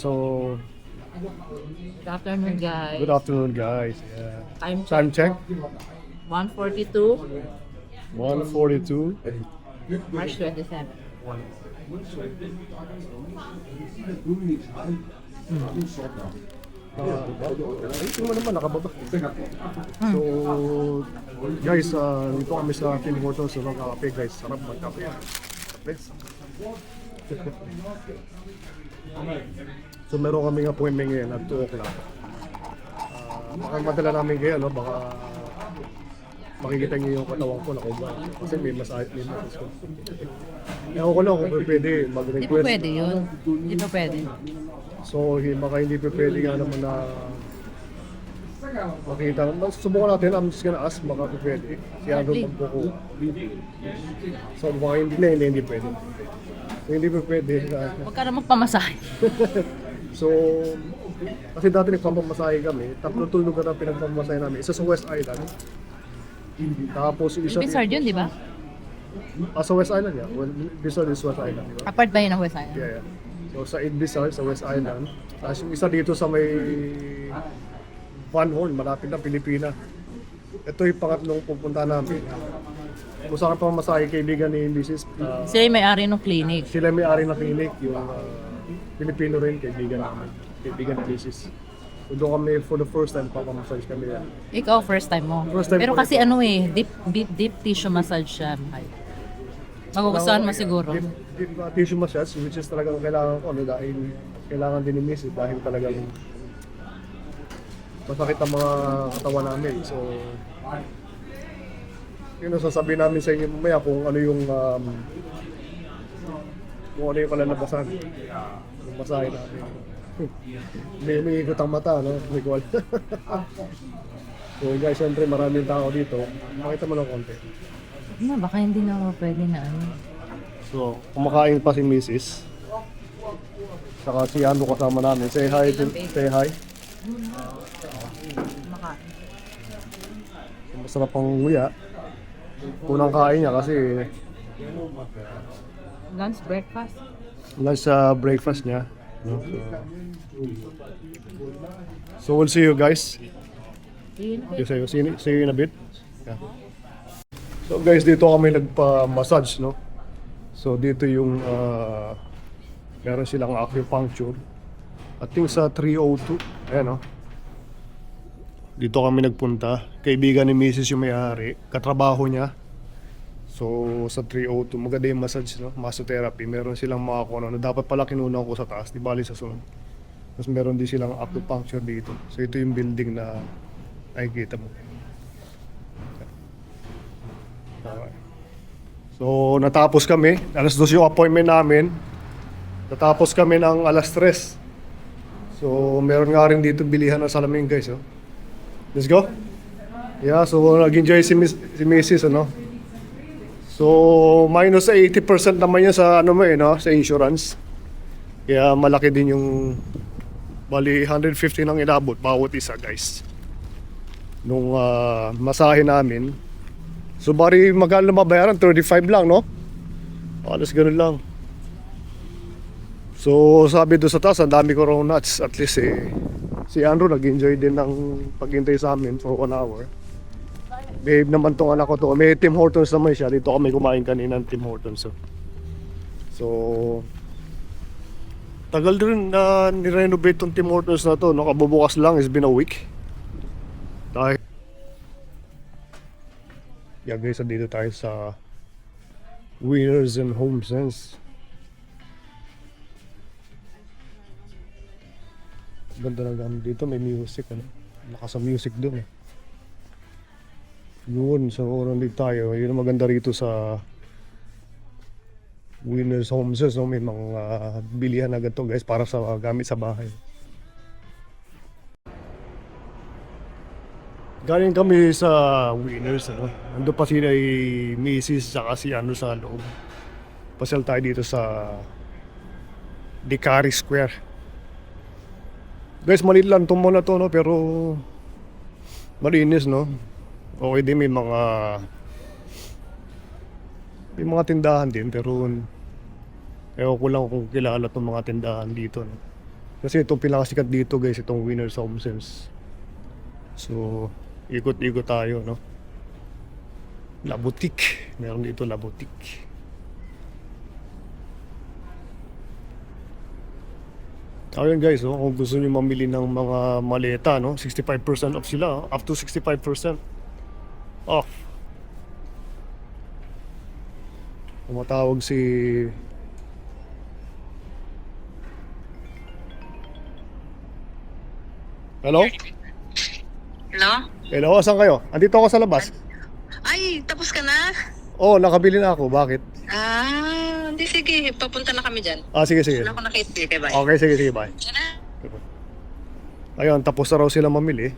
So, Good afternoon, guys. good afternoon, guys. Yeah. Time Time check 1:42, 1:42. March 27. Ito mo naman, nakababa. So, guys, dito kami sa Tim Hortons ng kape, guys. Sarap magkape. Kape. So, meron kami appointment ngayon at 2 o'clock. Baka madala namin kayo, no? Baka makikita niyo yung katawan ko na kuba. Kasi may massage ko. Ewan ko lang kung pwede Hindi po mag-request. pwede yun. Hindi po pwede. So, baka hindi pa pwede nga naman na makita. Subukan natin, I'm just gonna ask baka pwede. Si Andrew magbuko. So, baka hindi pwede. So, hindi pa pwede. Huwag ka na magpamasahe. So, kasi dati nagpapamasahe kami, tatlo tulog na pinagpapamasahe namin. Isa sa West Island. Tapos isa Bizarre yun, di ba? Sa West Island, yeah. Well, Bizarre is West Island, di ba? Apart ba yun ng West Island? Yeah, yeah. So sa Bizarre, sa West Island. Tapos yung isa dito sa may Van Horn, malapit na Pilipina. Ito yung pangatlong pupunta namin. Kung saan pa masahe kaibigan ni Mrs. Sila yung may-ari ng clinic. Sila may-ari ng clinic, yung Pilipino rin, kaibigan namin. Kaibigan ni Mrs. So doon kami for the first time papamassage kami yan. Ikaw, first time mo. First time Pero ko kasi ano deep tissue massage siya. Magugustuhan mo siguro. Deep tissue massage, which is talagang kailangan ko, ano, dahil kailangan din ni Mrs. dahil talagang masakit ang mga katawan namin. So, yun ang sasabihin namin sa inyo mamaya kung ano yung kalalabasan yung masahe namin. may ikot ang mata, no? May ko alam. So guys, syempre maraming tao dito. Makita mo ng konti. Ano, baka hindi na ako pwede na ano. So, kumakain pa si Mrs. Saka si Ando kasama namin. Say hi. Say hi. Makain. Masarap ang nguya. Unang kain niya kasi Lunch, breakfast. lunch sa breakfast niya. No? So we'll see you guys. Okay, see you in a bit. Yeah. So guys, dito kami nagpa-massage, no? So dito yung meron silang acupuncture. I think sa 302. Ayan, no? Dito kami nagpunta. Kaibigan ni Mrs. yung may-ari. Katrabaho niya. So sa 302, maganda yung massage, no? Masotherapy. Meron silang mga kung ano. Dapat pala kinunan ko sa taas, di bali sa sunod. Tapos meron din silang acupuncture dito. So ito yung building na nakikita mo. Okay. So natapos kami. Alas 2 yung appointment namin. Natapos kami ng alas 3. So meron nga rin dito bilihan ng salamin, guys. Oh. Let's go. Yeah, so nag-enjoy si Mrs. ano. So minus 80% naman yun sa ano mo no, sa insurance. Kaya malaki din yung bali 150 nang inabot bawat isa, guys. Nung masahe namin. So bari magkano mabayaran? 35 lang, no? Alas ganun lang. So sabi doon sa taas, ang dami ko raw nuts. At least si Andrew nag-enjoy din ng paghintay sa amin for 1 hour. Babe naman tong anak ko to. May Tim Hortons naman siya. Dito kami kumain kanina ng Tim Hortons. So tagal din na ni-renovate tong Tim Hortons na to, no? Kabubukas lang, it's been a week. Dahil yeah guys, dito tayo sa Winners and Home Sense. Ganda na gamit dito, may music, ano? Nakasa music doon. Yun, so nandito tayo. Yun ang maganda rito sa Winners Home Sense, no? May mga bilihan agad to, guys, para sa gamit sa bahay. Galing kami sa Winners, ano? Ando pa sila Mrs. saka si ano sa loob. Pasyal tayo dito sa Dicari Square. Guys, maliit lang itong mall na to, no? Pero malinis, no? Okay din, may mga tindahan din, pero ewan ko lang kung kilala itong mga tindahan dito, no? Kasi itong pinakasikat dito guys, itong Winners Home Sense. So, ikot-ikot tayo, no? La Boutique. Meron dito La Boutique. Ayun guys, oh, kung gusto nyo mamili ng mga maleta, no? 65% off sila, up to 65% off. Tumatawag si... Hello? Hello? Hello, asan kayo? Andito ako sa labas. Ay, tapos ka na? Oh, nakabili na ako. Bakit? Hindi sige. Papunta na kami dyan. Sige, sige. Wala ko nakita. Okay, bye. Okay, sige, sige, bye. Diyan na. Ayun, tapos na raw sila mamili.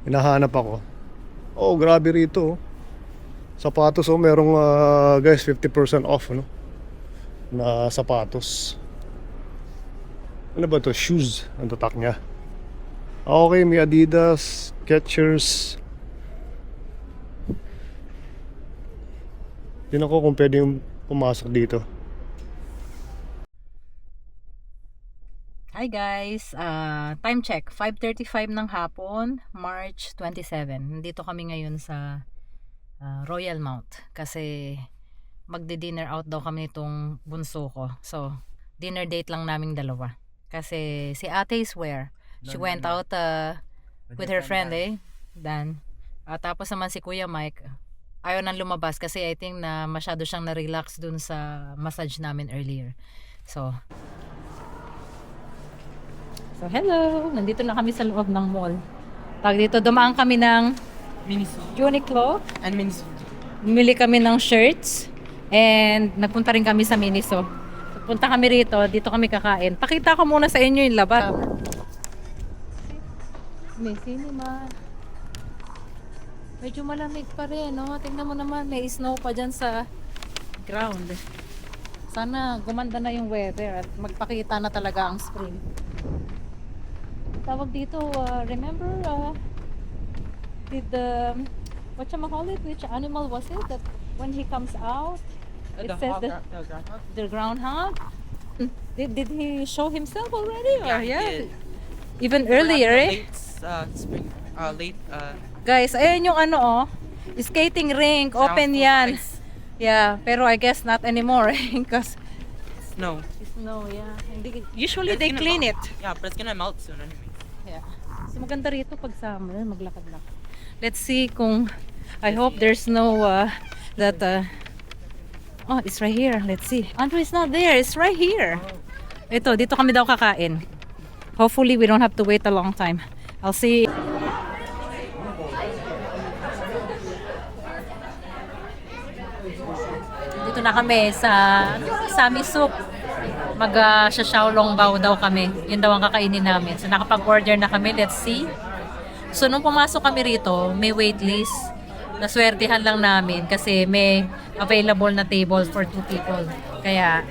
Hinahanap ako. Oh, grabe rito. Sapatos, oh, merong guys, 50% off, no? Na sapatos. Ano ba to? Shoes. Ang tatak niya. Okay, may Adidas, Skechers. Tingnan ko kung pwede yung pumasok dito. Hi guys, time check, 5:35 ng hapon, March 27. Nandito kami ngayon sa Royal Mount kasi magdi-dinner out daw kami itong bunso ko. So, dinner date lang naming dalawa. Kasi si ate is where? She went out with her friend Dan. Tapos naman si Kuya Mike, ayaw nang lumabas kasi I think na masyado siyang na-relax dun sa massage namin earlier. So hello! Nandito na kami sa loob ng mall. Tag dito, dumaan kami ng Miniso. Uniqlo. And Miniso. Bumili kami ng shirts. And nagpunta rin kami sa Miniso. Punta kami rito, dito kami kakain. Pakita ko muna sa inyo yung labas. May cinema. Medyo malamig pa rin, no? Tingnan mo naman, may snow pa dyan sa ground. Sana gumanda na yung weather at magpakita na talaga ang spring. Tawag dito, remember, whatchamacallit, which animal was it that when he comes out, it says the groundhog? Did he show himself already? Or yeah? Even earlier, eh? Spring, late, Guys, ayun yung skating rink, open yan. Yeah, pero I guess not anymore because snow. snow, yeah. Usually they clean it. Yeah, but it's gonna melt soon anyway. Yeah. So maganda rito pag summer, maglakad-lakad. Let's see kung I hope there's no oh, it's right here. Let's see. Andrew is not there. It's right here. Ito, dito kami daw kakain. Hopefully we don't have to wait a long time. I'll see. Dito na kami sa Sami Soup. Mag-Xiaolong Bao daw kami. Yun daw ang kakainin namin. So nakapag-order na kami. Let's see. So nung pumasok kami rito, may waitlist. Naswertihan lang namin kasi may available na table for 2 people. Kaya,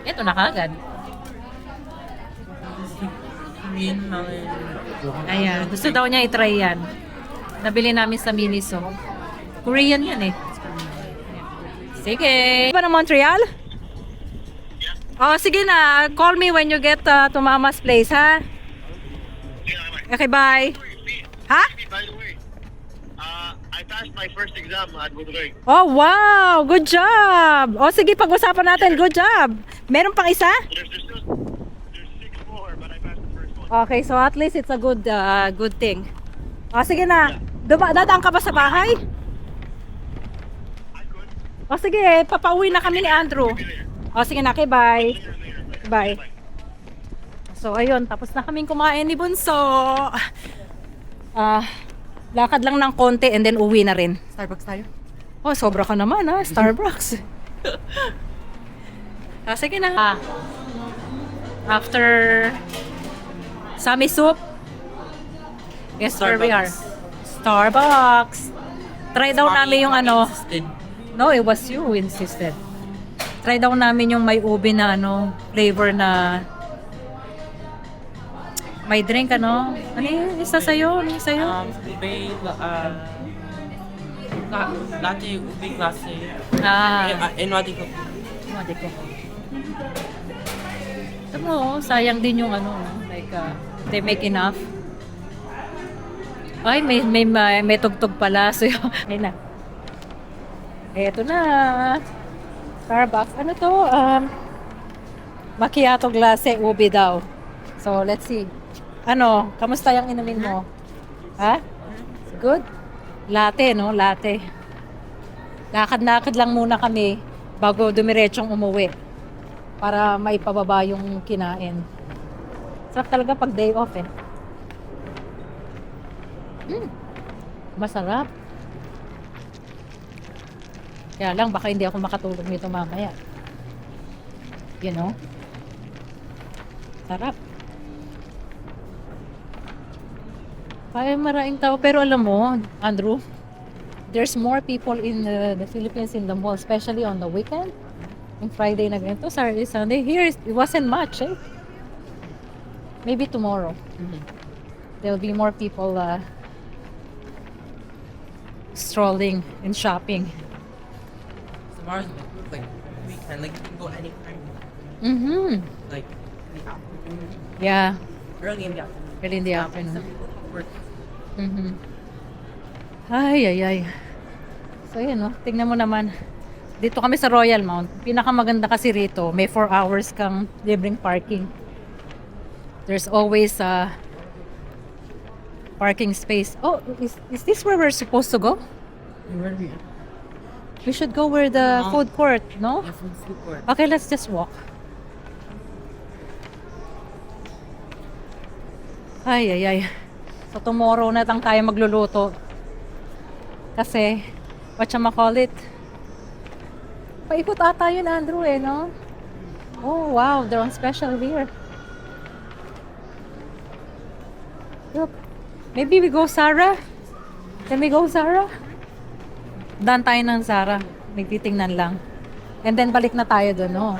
ito na kagad. Ayan, gusto daw niya i-try yan. Nabili namin sa Miniso. Korean yan eh. Sige. Ba ng Montreal? Oh, sige na. Call me when you get to Mama's place, ha? Okay, bye. Ha? By the way, I passed my first exam at Budwig. Oh, wow! Good job! Oh, sige, pag-usapan natin. Good job! Meron pang isa? There's 6 more, but I passed the first one. Okay, so at least it's a good thing. Oh, sige na. Dadaan ka ba sa bahay? I could. O sige, papauwi na kami ni Andrew. O sige na, okay, bye. Bye. So ayun, tapos na kaming kumain ni Bunso. Lakad lang ng konti and then uwi na rin. Starbucks tayo? Oh, sobra ka naman ha, Starbucks. Sige na. After Sami Soup, guess where we are? Starbucks. Try daw namin yung No, it was you who insisted. Try daw namin yung may ube na flavor na may drink Ano yung isa sa'yo? Ano yung sa'yo? Ube, latte, ube latte. Ah, Enwadi ko. hindi ko. Oo, sayang din yung ano, like, they make enough. Ay, may tugtog pala. So, ayun na. Eto na. Starbucks. Ano to? Macchiato glace ube daw. So, let's see. Ano, kamusta yung inumin mo? Ha? Good? Latte, no? Latte. Lakad-lakad lang muna kami bago dumiretsong umuwi para maipababa yung kinain. Sarap talaga pag day off eh. Masarap. Kaya lang, baka hindi ako makatulog nito mamaya. You know? Sarap. Kaya maraming tao. Pero alam mo, Andrew, there's more people in the Philippines in the mall, especially on the weekend. Yung Friday na ganito, Saturday, Sunday. Here, it wasn't much, eh. Maybe tomorrow. There'll be more people strolling and shopping. Tomorrow's like weekend, like you can go anytime. Mm-hmm. Like in the afternoon, Yeah, early in the afternoon. early in the Some afternoon. people work. Mm-hmm. Ay. So, yun, no? Tingnan mo naman. Dito kami sa Royal Mount. Pinakamaganda kasi rito, may 4 hours kang libreng parking. There's always a parking space. Oh, is this where we're supposed to go? Where are we? We should go where the No. food court, no? Yeah, from the food court. Okay, let's just walk. Ay. So, tomorrow na lang tayo magluluto. Kasi, whatchamacallit? Paikot ata yun, Andrew, eh, no? Oh, wow, they're on special here. Look, maybe we go Zara? Can we go Zara? Daan tayo ng Zara. Nagtitingnan lang. And then, balik na tayo doon, no?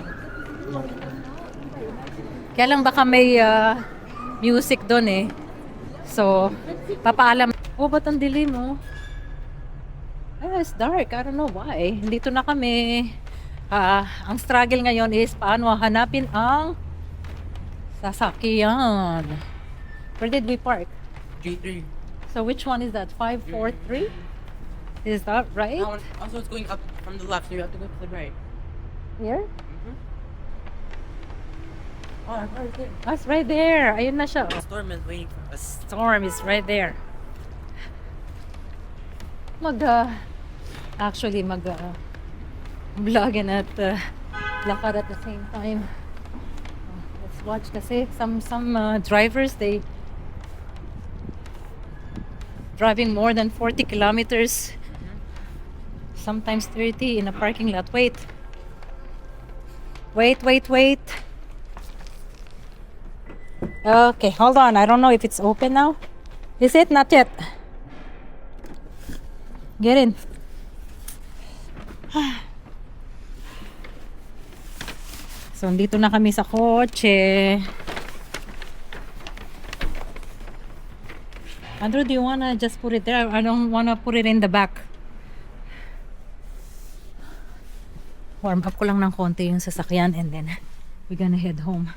Kaya lang baka may music doon, eh. So, papaalam. Oh, ba't ang dilim, oh? It's dark. I don't know why. Dito na kami. Ang struggle ngayon is paano hanapin ang sasakyan. Where did we park? G3. So which one is that? 543? Is that right? That one, also, it's going up from the left, so you have to go to the right. Here? Oh, right there. That's right there. Ayun na siya. The storm is waiting for us. Storm is right there. Actually vlog and at lakad at the same time. Let's watch kasi some drivers, they driving more than 40 kilometers, sometimes 30 in a parking lot. Wait. Okay, hold on. I don't know if it's open now. Is it? Not yet. Get in. So, dito na kami sa kotse. Andrew, do you wanna just put it there? I don't wanna put it in the back. Warm up ko lang ng konti yung sasakyan and then we're gonna head home.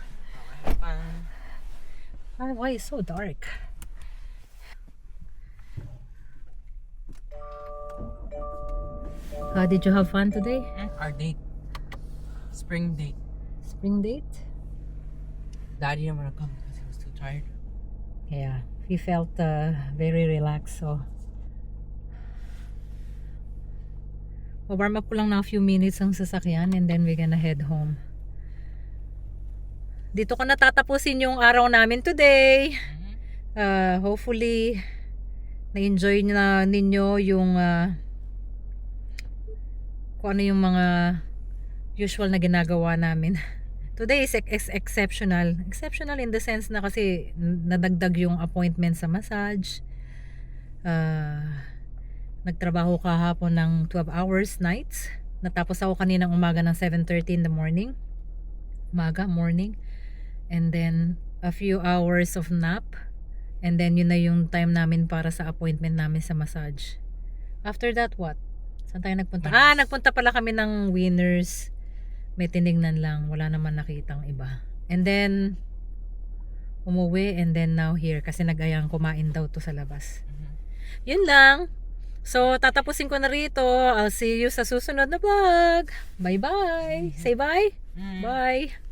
Why is it so dark? Did you have fun today? Our date. Spring date. Spring date? Daddy didn't want to come because he was too tired. Yeah, he felt very relaxed. So, warm up ko lang na a few minutes ang sasakyan and then we're gonna head home. Dito ko natatapusin yung araw namin today. Hopefully, na-enjoy na ninyo yung kung ano yung mga usual na ginagawa namin. Today is exceptional. Exceptional in the sense na kasi nadagdag yung appointment sa massage. Nagtrabaho kahapon ng 12 hours nights. Natapos ako kaninang umaga ng 7:30 in the morning. Morning. And then a few hours of nap. And then yun na yung time namin para sa appointment namin sa massage. After that, what? Saan tayo nagpunta? Nagpunta pala kami ng Winners. May tinignan lang. Wala naman nakitang iba. And then, umuwi and then now here kasi nag-ayang kumain daw to sa labas. Yun lang. So, tatapusin ko na rito. I'll see you sa susunod na vlog. Bye-bye. Say bye. Bye.